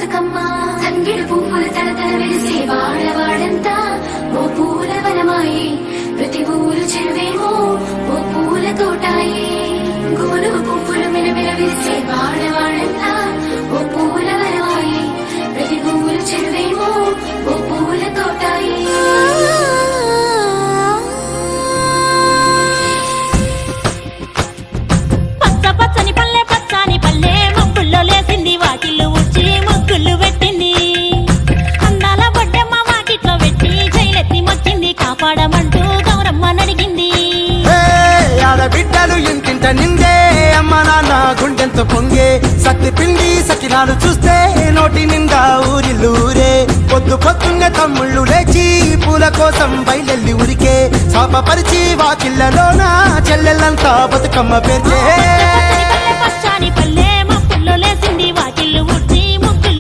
బతుకమ్మ తంగిడు పువ్వులు తలతల వెలిసే వాడవాడంతా ఓ పూల వనమాయే ప్రతి ఊరు చెరువేమో ఓ పూల తోటాయే గునుగు పువ్వులు మెలమెల వెలిసే వాడవాడంతా ఓ పూల వనమాయే ప్రతి ఊరు చెరువేమో ఓ పూల తోటాయే పచ్చని పల్లె పచ్చని పల్లె మబ్బుల్లో లేసింది వాకిళ్ళు ఊడ్చి ముగ్గులు పెట్టింది అందాల బొడ్డమ్మ వాకిట్లో పెట్టి జైలెత్తి మొచ్చింది కాపాడమంటూ గౌరమ్మ నడిగింది ఆడబిడ్డలు ఇంటింట నిందే అమ్మ నాన్న గుండెంతో పొంగే సత్తి పిండి సకినాలు చూస్తే నోటి నిండా ఊరిల్లూరే పొద్దున్నే తమ్ముళ్ళు లేచి పూల కోసం బయలెల్లి ఉరికే శాపపరిచి వాకిళ్ళలోన చెల్లెళ్ళంతా బతుకమ్మ పేర్చే